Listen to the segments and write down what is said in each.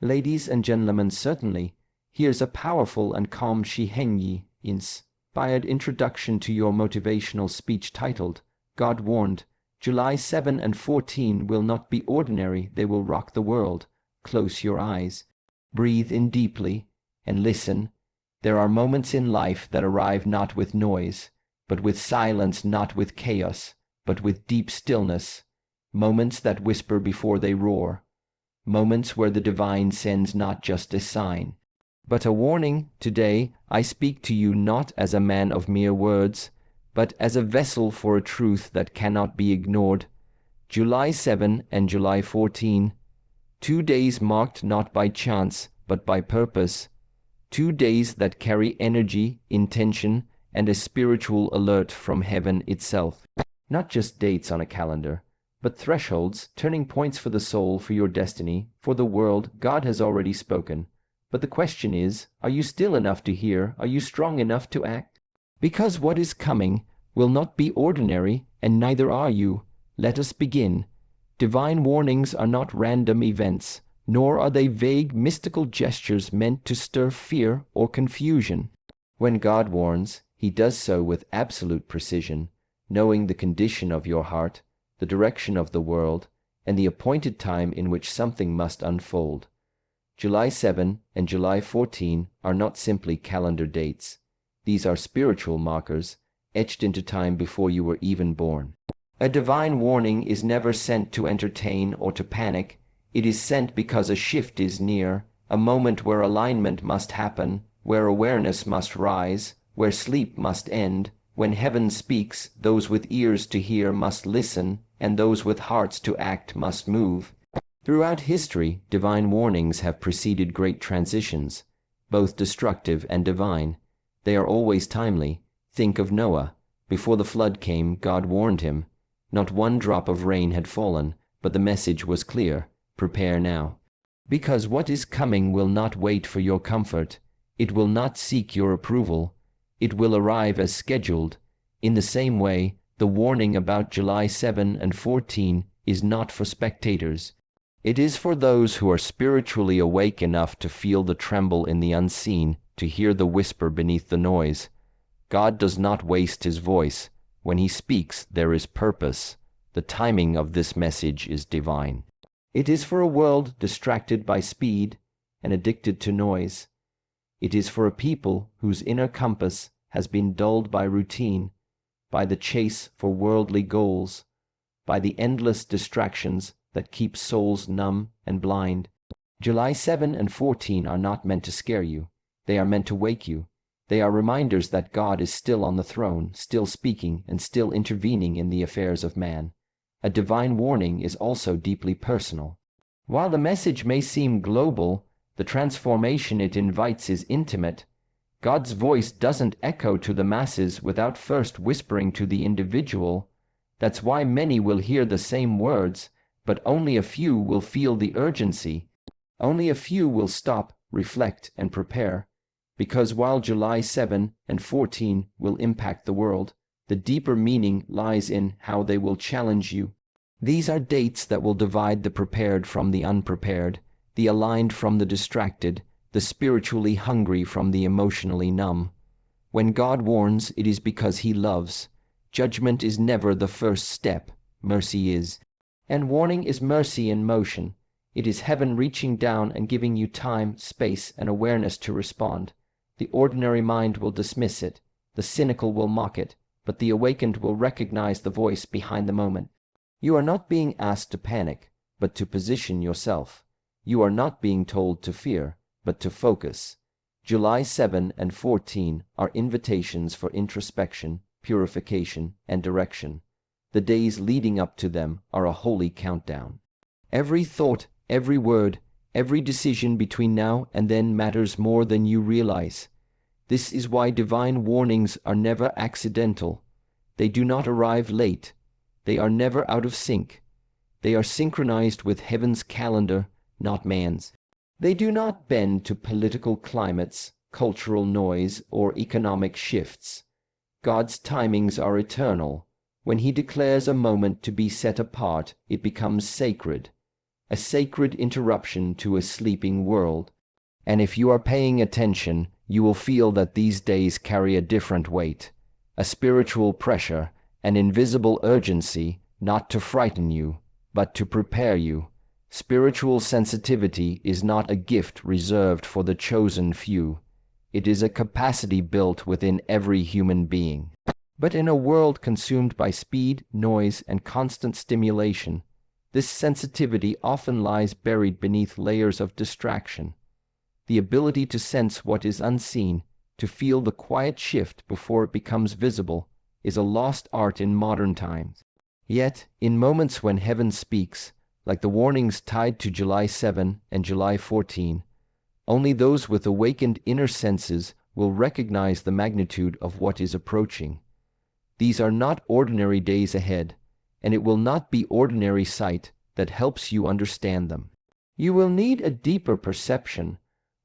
Ladies and gentlemen, certainly, here's a powerful and calm Shi Heng Yi inspired introduction to your motivational speech titled, God Warned. July 7 and 14 will not be ordinary, they will rock the world. Close your eyes, breathe in deeply, and listen. There are moments in life that arrive not with noise, but with silence, not with chaos, but with deep stillness. Moments that whisper before they roar. Moments where the divine sends not just a sign, but a warning. Today, I speak to you not as a man of mere words, but as a vessel for a truth that cannot be ignored. July 7 and July 14, 2 days marked not by chance, but by purpose. 2 days that carry energy, intention, and a spiritual alert from heaven itself. Not just dates on a calendar, but thresholds, turning points for the soul, for your destiny, for the world. God has already spoken. But the question is, are you still enough to hear? Are you strong enough to act? Because what is coming will not be ordinary, and neither are you. Let us begin. Divine warnings are not random events, nor are they vague, mystical gestures meant to stir fear or confusion. When God warns, He does so with absolute precision, knowing the condition of your heart, the direction of the world, and the appointed time in which something must unfold. July 7 and July 14 are not simply calendar dates. These are spiritual markers, etched into time before you were even born. A divine warning is never sent to entertain or to panic. It is sent because a shift is near, a moment where alignment must happen, where awareness must rise, where sleep must end. When heaven speaks, those with ears to hear must listen, and those with hearts to act must move. Throughout history, divine warnings have preceded great transitions, both destructive and divine. They are always timely. Think of Noah. Before the flood came, God warned him. Not one drop of rain had fallen, but the message was clear: prepare now. Because what is coming will not wait for your comfort. It will not seek your approval. It will arrive as scheduled. In the same way, the warning about July 7 and 14 is not for spectators. It is for those who are spiritually awake enough to feel the tremble in the unseen, to hear the whisper beneath the noise. God does not waste His voice. When He speaks, there is purpose. The timing of this message is divine. It is for a world distracted by speed and addicted to noise. It is for a people whose inner compass has been dulled by routine, by the chase for worldly goals, by the endless distractions that keep souls numb and blind. July 7 and 14 are not meant to scare you. They are meant to wake you. They are reminders that God is still on the throne, still speaking, and still intervening in the affairs of man. A divine warning is also deeply personal. While the message may seem global, the transformation it invites is intimate. God's voice doesn't echo to the masses without first whispering to the individual. That's why many will hear the same words, but only a few will feel the urgency. Only a few will stop, reflect, and prepare. Because while July 7 and 14 will impact the world, the deeper meaning lies in how they will challenge you. These are dates that will divide the prepared from the unprepared, the aligned from the distracted, the spiritually hungry from the emotionally numb. When God warns, it is because He loves. Judgment is never the first step, mercy is. And warning is mercy in motion. It is heaven reaching down and giving you time, space, and awareness to respond. The ordinary mind will dismiss it, the cynical will mock it, but the awakened will recognize the voice behind the moment. You are not being asked to panic, but to position yourself. You are not being told to fear, but to focus. July 7 and 14 are invitations for introspection, purification, and direction. The days leading up to them are a holy countdown. Every thought, every word, every decision between now and then matters more than you realize. This is why divine warnings are never accidental. They do not arrive late. They are never out of sync. They are synchronized with heaven's calendar, not man's. They do not bend to political climates, cultural noise, or economic shifts. God's timings are eternal. When He declares a moment to be set apart, it becomes sacred. a sacred interruption to a sleeping world. And if you are paying attention, you will feel that these days carry a different weight, a spiritual pressure, an invisible urgency, not to frighten you, but to prepare you. Spiritual sensitivity is not a gift reserved for the chosen few. It is a capacity built within every human being. But in a world consumed by speed, noise, and constant stimulation, this sensitivity often lies buried beneath layers of distraction. The ability to sense what is unseen, to feel the quiet shift before it becomes visible, is a lost art in modern times. Yet, in moments when heaven speaks, like the warnings tied to July 7 and July 14, only those with awakened inner senses will recognize the magnitude of what is approaching. These are not ordinary days ahead, and it will not be ordinary sight that helps you understand them. You will need a deeper perception,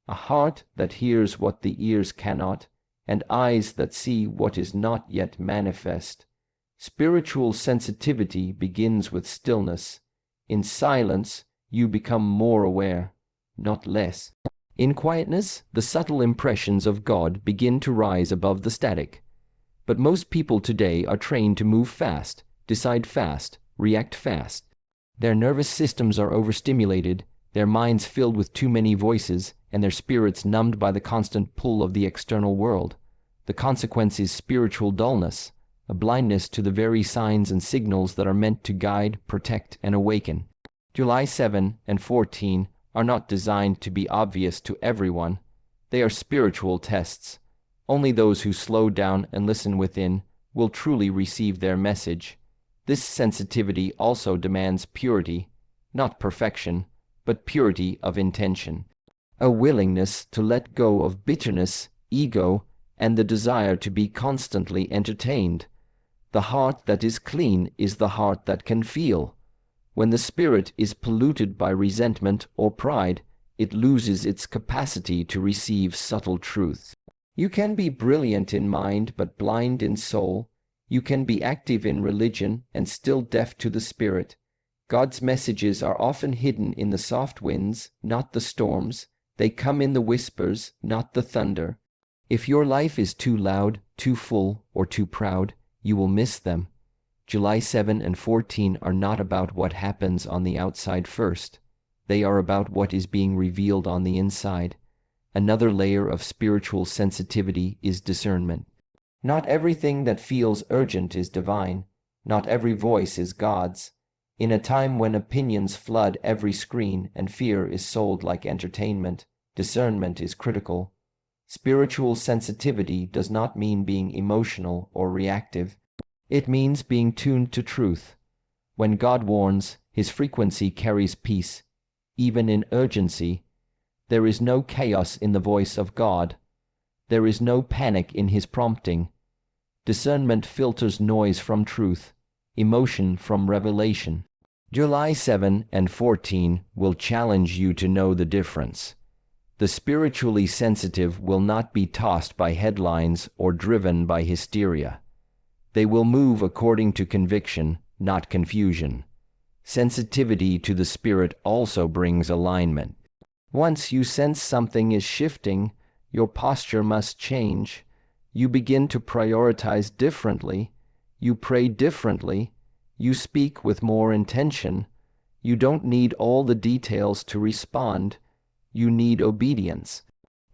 a heart that hears what the ears cannot, and eyes that see what is not yet manifest. Spiritual sensitivity begins with stillness. In silence, you become more aware, not less. In quietness, the subtle impressions of God begin to rise above the static. But most people today are trained to move fast, decide fast, react fast. Their nervous systems are overstimulated, their minds filled with too many voices, and their spirits numbed by the constant pull of the external world. The consequence is spiritual dullness, a blindness to the very signs and signals that are meant to guide, protect, and awaken. July 7 and 14 are not designed to be obvious to everyone. They are spiritual tests. Only those who slow down and listen within will truly receive their message. This sensitivity also demands purity, not perfection, but purity of intention. A willingness to let go of bitterness, ego, and the desire to be constantly entertained. The heart that is clean is the heart that can feel. When the spirit is polluted by resentment or pride, it loses its capacity to receive subtle truths. You can be brilliant in mind but blind in soul. You can be active in religion and still deaf to the spirit. God's messages are often hidden in the soft winds, not the storms. They come in the whispers, not the thunder. If your life is too loud, too full, or too proud, you will miss them. July 7 and 14 are not about what happens on the outside first. They are about what is being revealed on the inside. Another layer of spiritual sensitivity is discernment. Not everything that feels urgent is divine. Not every voice is God's. In a time when opinions flood every screen and fear is sold like entertainment, discernment is critical. Spiritual sensitivity does not mean being emotional or reactive. It means being tuned to truth. When God warns, his frequency carries peace, even in urgency. There is no chaos in the voice of God. There is no panic in his prompting. Discernment filters noise from truth, emotion from revelation. July 7 and 14 will challenge you to know the difference. The spiritually sensitive will not be tossed by headlines or driven by hysteria. They will move according to conviction, not confusion. Sensitivity to the spirit also brings alignment. Once you sense something is shifting, your posture must change. You begin to prioritize differently. You pray differently. You speak with more intention. You don't need all the details to respond. You need obedience.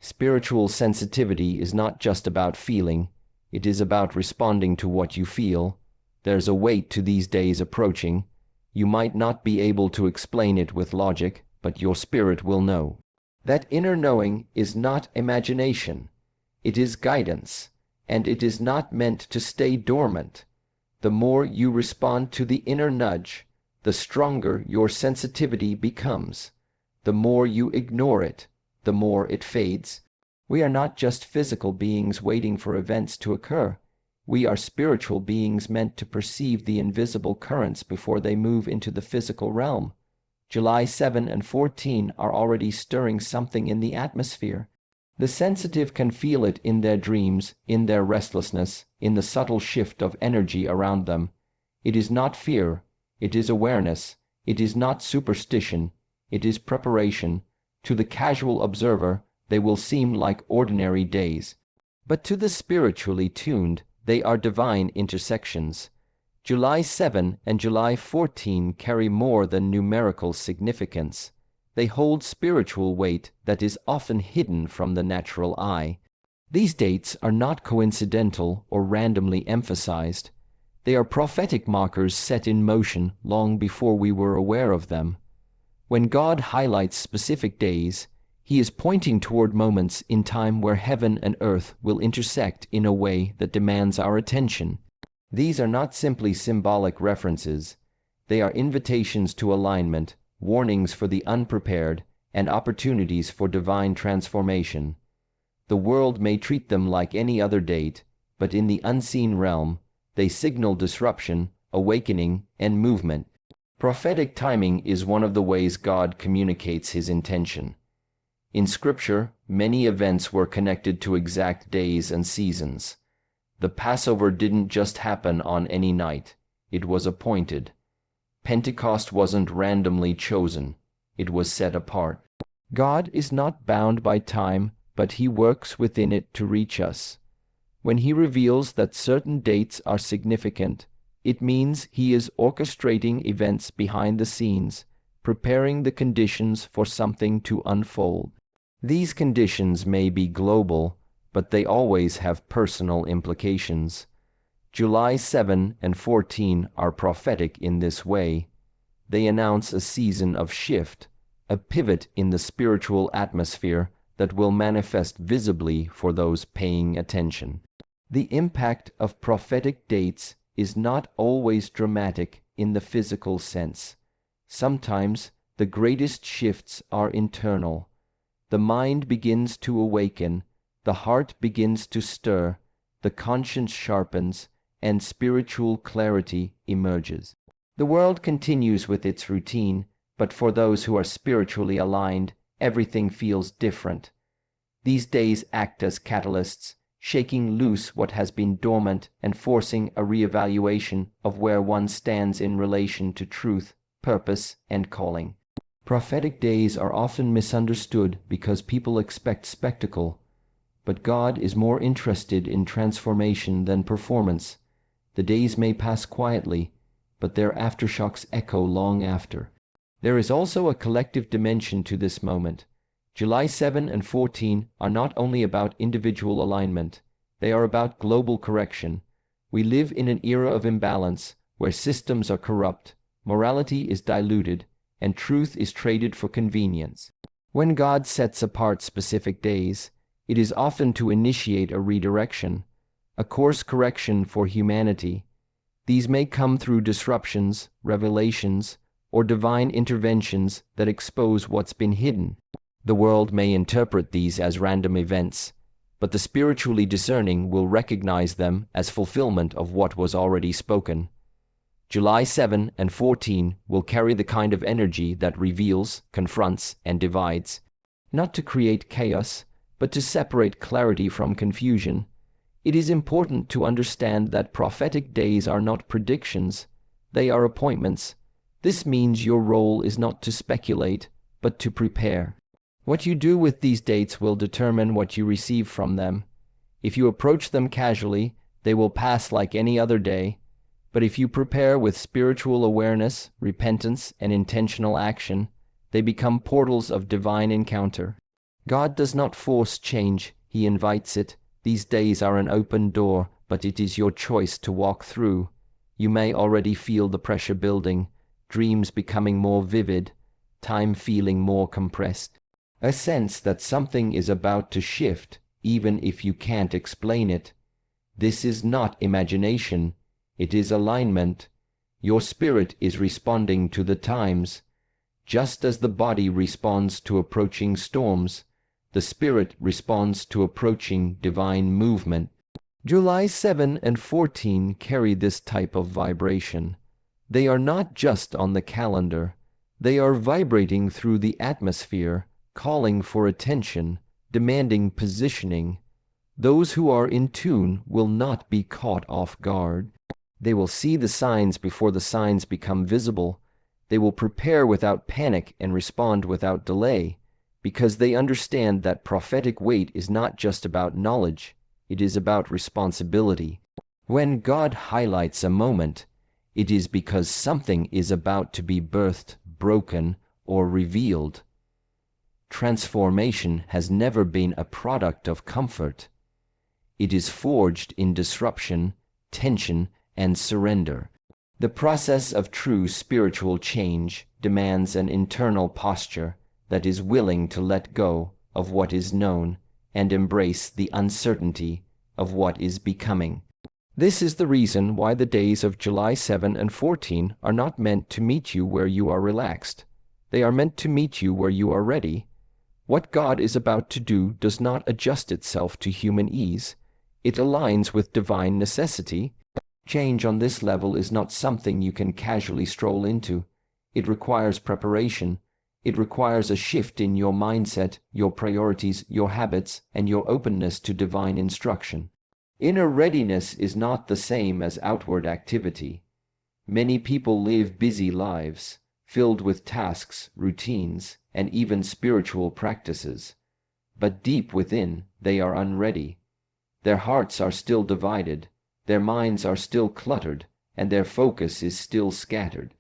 Spiritual sensitivity is not just about feeling. It is about responding to what you feel. There's a weight to these days approaching. You might not be able to explain it with logic, but your spirit will know. That inner knowing is not imagination. It is guidance, and it is not meant to stay dormant. The more you respond to the inner nudge, the stronger your sensitivity becomes. The more you ignore it, the more it fades. We are not just physical beings waiting for events to occur. We are spiritual beings meant to perceive the invisible currents before they move into the physical realm. July 7 and 14 are already stirring something in the atmosphere. The sensitive can feel it in their dreams, in their restlessness, in the subtle shift of energy around them. It is not fear, it is awareness. It is not superstition, It is preparation. To the casual observer, they will seem like ordinary days. But to the spiritually tuned, they are divine intersections. July 7 and July 14 carry more than numerical significance. They hold spiritual weight that is often hidden from the natural eye. These dates are not coincidental or randomly emphasized. They are prophetic markers set in motion long before we were aware of them. When God highlights specific days, He is pointing toward moments in time where heaven and earth will intersect in a way that demands our attention. These are not simply symbolic references. They are invitations to alignment, warnings for the unprepared, and opportunities for divine transformation. The world may treat them like any other date, but in the unseen realm, they signal disruption, awakening, and movement. Prophetic timing is one of the ways God communicates His intention. In Scripture, many events were connected to exact days and seasons. The Passover didn't just happen on any night. It was appointed. Pentecost wasn't randomly chosen. It was set apart. God is not bound by time, but He works within it to reach us. When He reveals that certain dates are significant, it means He is orchestrating events behind the scenes, preparing the conditions for something to unfold. These conditions may be global, but they always have personal implications. July 7 and 14 are prophetic in this way. They announce a season of shift, a pivot in the spiritual atmosphere that will manifest visibly for those paying attention. The impact of prophetic dates is not always dramatic in the physical sense. Sometimes the greatest shifts are internal. The mind begins to awaken, the heart begins to stir, the conscience sharpens, and spiritual clarity emerges. The world continues with its routine, but for those who are spiritually aligned, everything feels different. These days act as catalysts, shaking loose what has been dormant and forcing a reevaluation of where one stands in relation to truth, purpose, and calling. Prophetic days are often misunderstood because people expect spectacle, but God is more interested in transformation than performance. The days may pass quietly, but their aftershocks echo long after. There is also a collective dimension to this moment. July 7 and 14 are not only about individual alignment, they are about global correction. We live in an era of imbalance where systems are corrupt, morality is diluted, and truth is traded for convenience. When God sets apart specific days, it is often to initiate a redirection, a course correction for humanity. These may come through disruptions, revelations, or divine interventions that expose what's been hidden. The world may interpret these as random events, but the spiritually discerning will recognize them as fulfillment of what was already spoken. July 7 and 14 will carry the kind of energy that reveals, confronts, and divides, not to create chaos, but to separate clarity from confusion. It is important to understand that prophetic days are not predictions, they are appointments. This means your role is not to speculate, but to prepare. What you do with these dates will determine what you receive from them. If you approach them casually, they will pass like any other day. But if you prepare with spiritual awareness, repentance, and intentional action, they become portals of divine encounter. God does not force change, He invites it. These days are an open door, but it is your choice to walk through. You may already feel the pressure building, dreams becoming more vivid, time feeling more compressed. A sense that something is about to shift, even if you can't explain it. This is not imagination. It is alignment. Your spirit is responding to the times. Just as the body responds to approaching storms, the spirit responds to approaching divine movement. July 7 and 14 carry this type of vibration. They are not just on the calendar. They are vibrating through the atmosphere, calling for attention, demanding positioning. Those who are in tune will not be caught off guard. They will see the signs before the signs become visible. They will prepare without panic and respond without delay, because they understand that prophetic weight is not just about knowledge, it is about responsibility. When God highlights a moment, it is because something is about to be birthed, broken, or revealed. Transformation has never been a product of comfort. It is forged in disruption, tension, and surrender. The process of true spiritual change demands an internal posture that is willing to let go of what is known and embrace the uncertainty of what is becoming. This is the reason why the days of July 7 and 14 are not meant to meet you where you are relaxed. They are meant to meet you where you are ready. What God is about to do does not adjust itself to human ease. It aligns with divine necessity. Change on this level is not something you can casually stroll into. It requires preparation. It requires a shift in your mindset, your priorities, your habits, and your openness to divine instruction. Inner readiness is not the same as outward activity. Many people live busy lives, filled with tasks, routines, and even spiritual practices. But deep within, they are unready. Their hearts are still divided, their minds are still cluttered, and their focus is still scattered.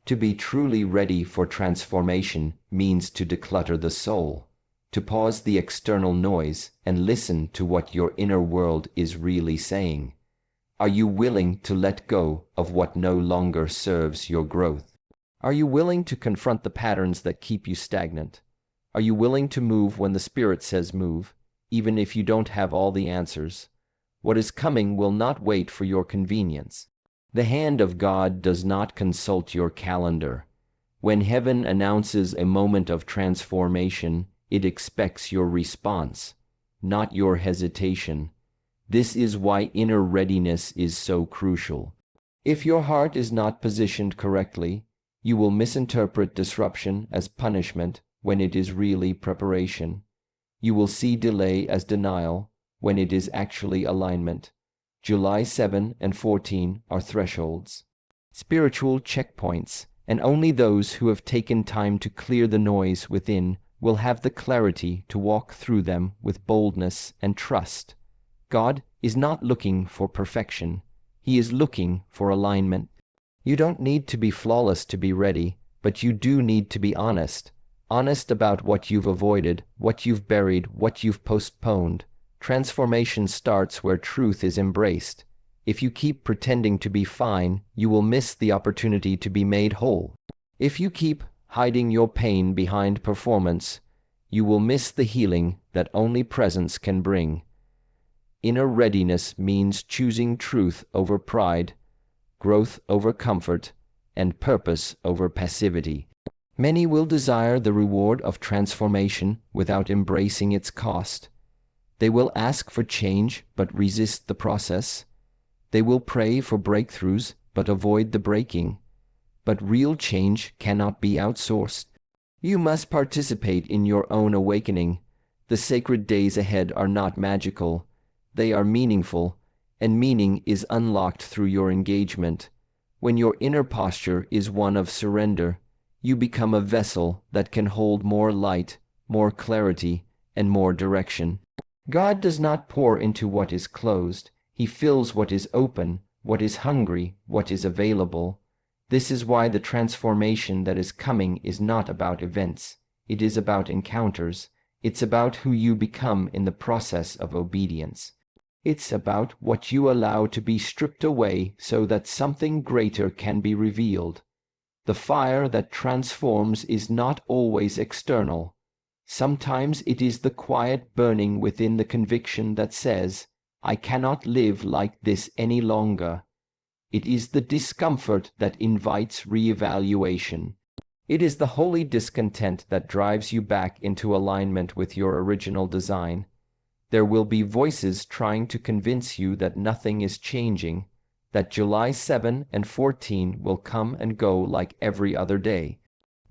To be truly ready for transformation means to declutter the soul, to pause the external noise and listen to what your inner world is really saying. Are you willing to let go of what no longer serves your growth? Are you willing to confront the patterns that keep you stagnant? Are you willing to move when the Spirit says move, even if you don't have all the answers? What is coming will not wait for your convenience. The hand of God does not consult your calendar. When heaven announces a moment of transformation, it expects your response, not your hesitation. This is why inner readiness is so crucial. If your heart is not positioned correctly, you will misinterpret disruption as punishment when it is really preparation. You will see delay as denial when it is actually alignment. July 7 and 14 are thresholds, spiritual checkpoints, and only those who have taken time to clear the noise within will have the clarity to walk through them with boldness and trust. God is not looking for perfection. He is looking for alignment. You don't need to be flawless to be ready, but you do need to be honest. Honest about what you've avoided, what you've buried, what you've postponed. Transformation starts where truth is embraced. If you keep pretending to be fine, you will miss the opportunity to be made whole. If you keep hiding your pain behind performance, you will miss the healing that only presence can bring. Inner readiness means choosing truth over pride, growth over comfort, and purpose over passivity. Many will desire the reward of transformation without embracing its cost. They will ask for change but resist the process. They will pray for breakthroughs but avoid the breaking. But real change cannot be outsourced. You must participate in your own awakening. The sacred days ahead are not magical. They are meaningful, and meaning is unlocked through your engagement. When your inner posture is one of surrender, you become a vessel that can hold more light, more clarity, and more direction. God does not pour into what is closed. He fills what is open, what is hungry, what is available. This is why the transformation that is coming is not about events. It is about encounters. It's about who you become in the process of obedience. It's about what you allow to be stripped away so that something greater can be revealed. The fire that transforms is not always external. Sometimes it is the quiet burning within the conviction that says, I cannot live like this any longer. It is the discomfort that invites re-evaluation. It is the holy discontent that drives you back into alignment with your original design. There will be voices trying to convince you that nothing is changing, that July 7 and 14 will come and go like every other day.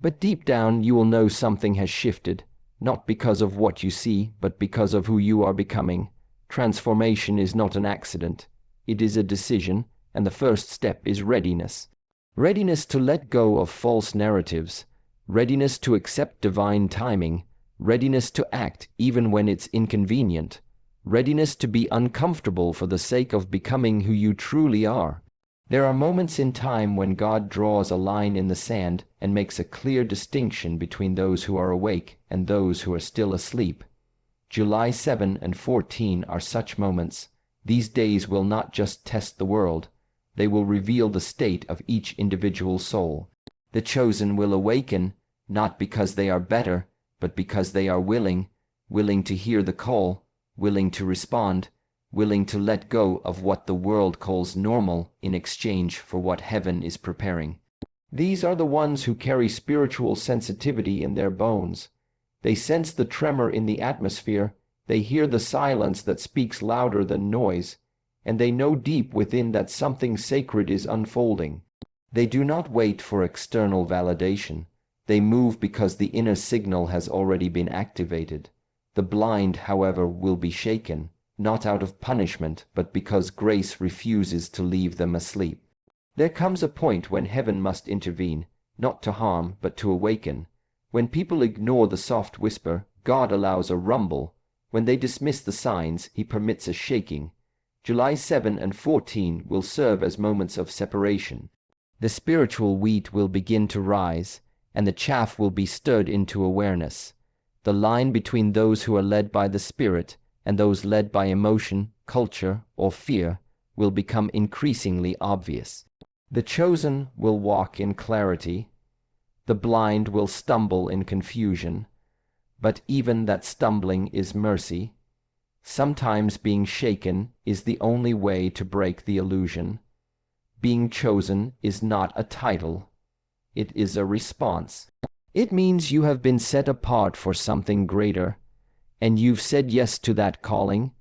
But deep down you will know something has shifted, not because of what you see, but because of who you are becoming. Transformation is not an accident. It is a decision, and the first step is readiness. Readiness to let go of false narratives, readiness to accept divine timing, readiness to act even when it's inconvenient, readiness to be uncomfortable for the sake of becoming who you truly are. There are moments in time when God draws a line in the sand and makes a clear distinction between those who are awake and those who are still asleep. July 7 and 14 are such moments. These days will not just test the world, they will reveal the state of each individual soul. The chosen will awaken, not because they are better, but because they are willing to hear the call, willing to respond, willing to let go of what the world calls normal in exchange for what heaven is preparing. These are the ones who carry spiritual sensitivity in their bones. They sense the tremor in the atmosphere, they hear the silence that speaks louder than noise, and they know deep within that something sacred is unfolding. They do not wait for external validation. They move because the inner signal has already been activated. The blind, however, will be shaken, not out of punishment, but because grace refuses to leave them asleep. There comes a point when heaven must intervene, not to harm, but to awaken. When people ignore the soft whisper, God allows a rumble. When they dismiss the signs, He permits a shaking. July 7 and 14 will serve as moments of separation. The spiritual wheat will begin to rise, and the chaff will be stirred into awareness. The line between those who are led by the Spirit and those led by emotion, culture, or fear will become increasingly obvious. The chosen will walk in clarity. The blind will stumble in confusion. But even that stumbling is mercy. Sometimes being shaken is the only way to break the illusion. Being chosen is not a title. It is a response. It means you have been set apart for something greater, and you've said yes to that calling,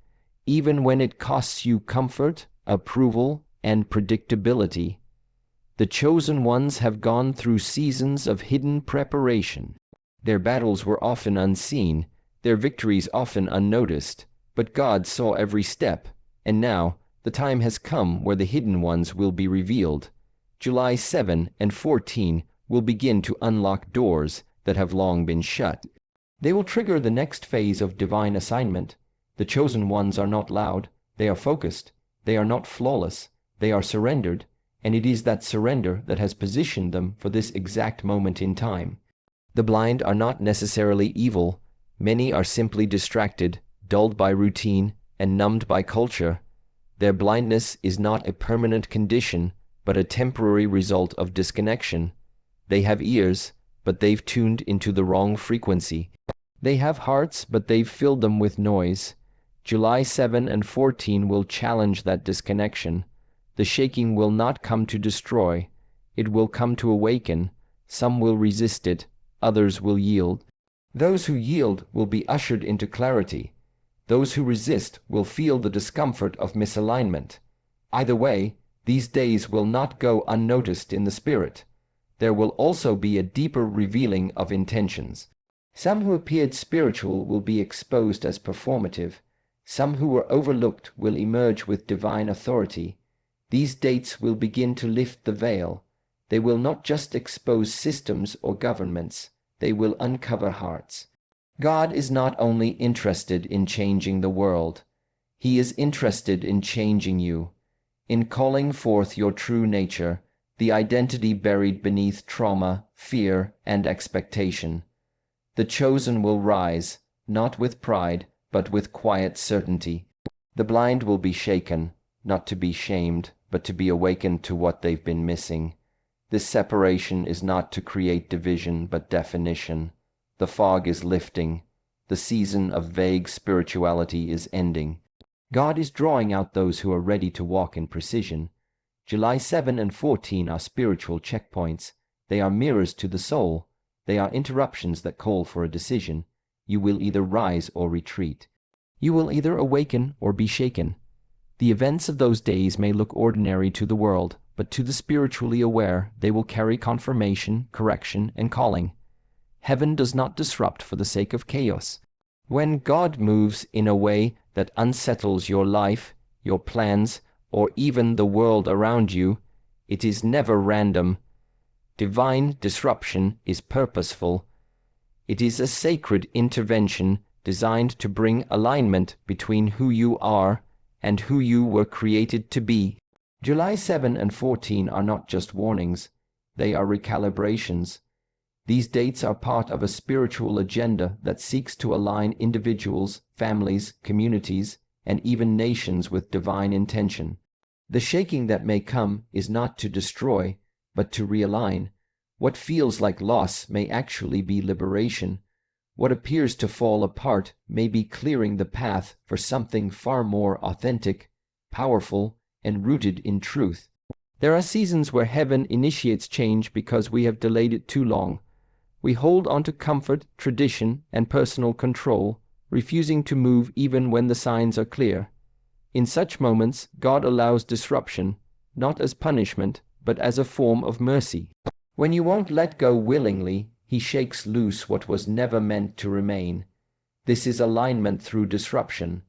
even when it costs you comfort, approval, and predictability. The chosen ones have gone through seasons of hidden preparation. Their battles were often unseen, their victories often unnoticed, but God saw every step, and now the time has come where the hidden ones will be revealed. July 7 and 14 will begin to unlock doors that have long been shut. They will trigger the next phase of divine assignment. The chosen ones are not loud, they are focused, they are not flawless, they are surrendered, and it is that surrender that has positioned them for this exact moment in time. The blind are not necessarily evil. Many are simply distracted, dulled by routine, and numbed by culture. Their blindness is not a permanent condition, but a temporary result of disconnection. They have ears, but they've tuned into the wrong frequency. They have hearts, but they've filled them with noise. July 7 and 14 will challenge that disconnection. The shaking will not come to destroy. It will come to awaken. Some will resist it, others will yield. Those who yield will be ushered into clarity. Those who resist will feel the discomfort of misalignment. Either way, these days will not go unnoticed in the spirit. There will also be a deeper revealing of intentions. Some who appeared spiritual will be exposed as performative. Some who were overlooked will emerge with divine authority. These dates will begin to lift the veil. They will not just expose systems or governments, they will uncover hearts. God is not only interested in changing the world, He is interested in changing you, in calling forth your true nature, the identity buried beneath trauma, fear, and expectation. The chosen will rise, not with pride, but with quiet certainty. The blind will be shaken, not to be shamed, but to be awakened to what they've been missing. This separation is not to create division, but definition. The fog is lifting. The season of vague spirituality is ending. God is drawing out those who are ready to walk in precision. July 7 and 14 are spiritual checkpoints. They are mirrors to the soul. They are interruptions that call for a decision. You will either rise or retreat. You will either awaken or be shaken. The events of those days may look ordinary to the world, but to the spiritually aware, they will carry confirmation, correction, and calling. Heaven does not disrupt for the sake of chaos. When God moves in a way that unsettles your life, your plans, or even the world around you, it is never random. Divine disruption is purposeful. It is a sacred intervention designed to bring alignment between who you are and who you were created to be. July 7 and 14 are not just warnings, they are recalibrations. These dates are part of a spiritual agenda that seeks to align individuals, families, communities, and even nations with divine intention. The shaking that may come is not to destroy, but to realign. What feels like loss may actually be liberation. What appears to fall apart may be clearing the path for something far more authentic, powerful, and rooted in truth. There are seasons where heaven initiates change because we have delayed it too long. We hold on to comfort, tradition, and personal control, refusing to move even when the signs are clear. In such moments, God allows disruption, not as punishment, but as a form of mercy. When you won't let go willingly, He shakes loose what was never meant to remain. This is alignment through disruption.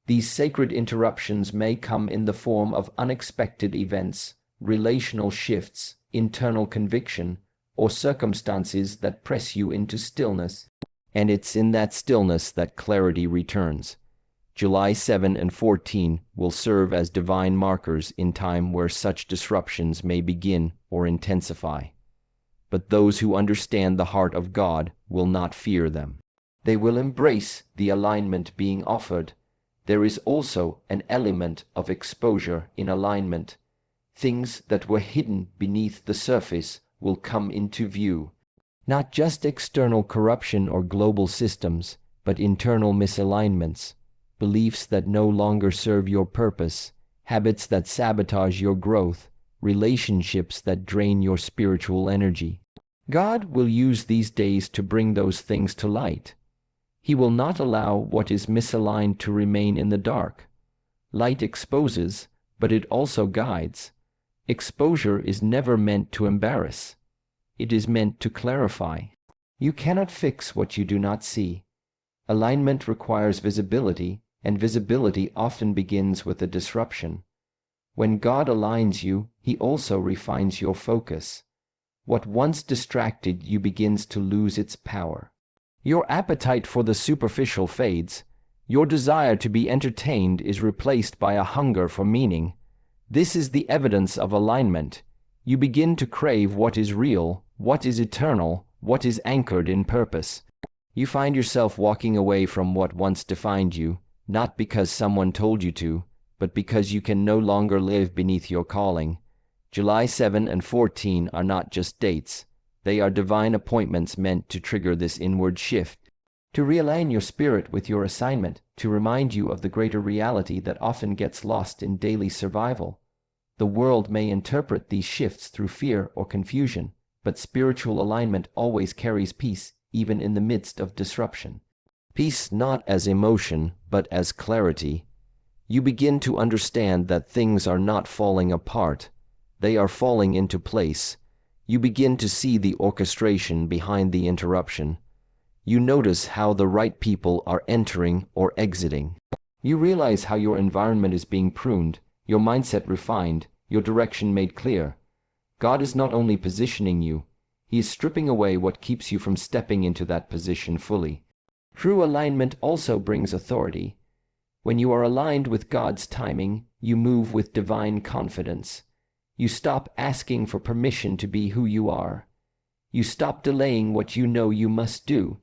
These sacred interruptions may come in the form of unexpected events, relational shifts, internal conviction, or circumstances that press you into stillness. And it's in that stillness that clarity returns. July 7 and 14 will serve as divine markers in time where such disruptions may begin or intensify. But those who understand the heart of God will not fear them. They will embrace the alignment being offered. There is also an element of exposure in alignment. Things that were hidden beneath the surface will come into view. Not just external corruption or global systems, but internal misalignments, beliefs that no longer serve your purpose, habits that sabotage your growth, relationships that drain your spiritual energy. God will use these days to bring those things to light. He will not allow what is misaligned to remain in the dark. Light exposes, but it also guides. Exposure is never meant to embarrass. It is meant to clarify. You cannot fix what you do not see. Alignment requires visibility, and visibility often begins with a disruption. When God aligns you, He also refines your focus. What once distracted you begins to lose its power. Your appetite for the superficial fades. Your desire to be entertained is replaced by a hunger for meaning. This is the evidence of alignment. You begin to crave what is real, what is eternal, what is anchored in purpose. You find yourself walking away from what once defined you, not because someone told you to, but because you can no longer live beneath your calling. July 7 and 14 are not just dates. They are divine appointments meant to trigger this inward shift, to realign your spirit with your assignment, to remind you of the greater reality that often gets lost in daily survival. The world may interpret these shifts through fear or confusion, but spiritual alignment always carries peace, even in the midst of disruption. Peace not as emotion, but as clarity. You begin to understand that things are not falling apart. They are falling into place. You begin to see the orchestration behind the interruption. You notice how the right people are entering or exiting. You realize how your environment is being pruned, your mindset refined, your direction made clear. God is not only positioning you, He is stripping away what keeps you from stepping into that position fully. True alignment also brings authority. When you are aligned with God's timing, you move with divine confidence. You stop asking for permission to be who you are. You stop delaying what you know you must do.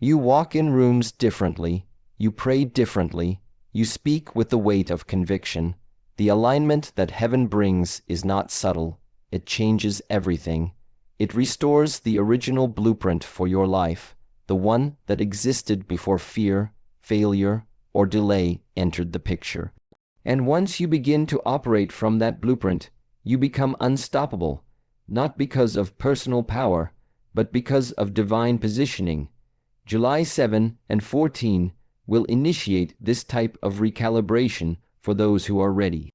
You walk in rooms differently. You pray differently. You speak with the weight of conviction. The alignment that heaven brings is not subtle. It changes everything. It restores the original blueprint for your life, the one that existed before fear, failure, or delay entered the picture. And once you begin to operate from that blueprint, you become unstoppable, not because of personal power, but because of divine positioning. July 7 and 14 will initiate this type of recalibration for those who are ready.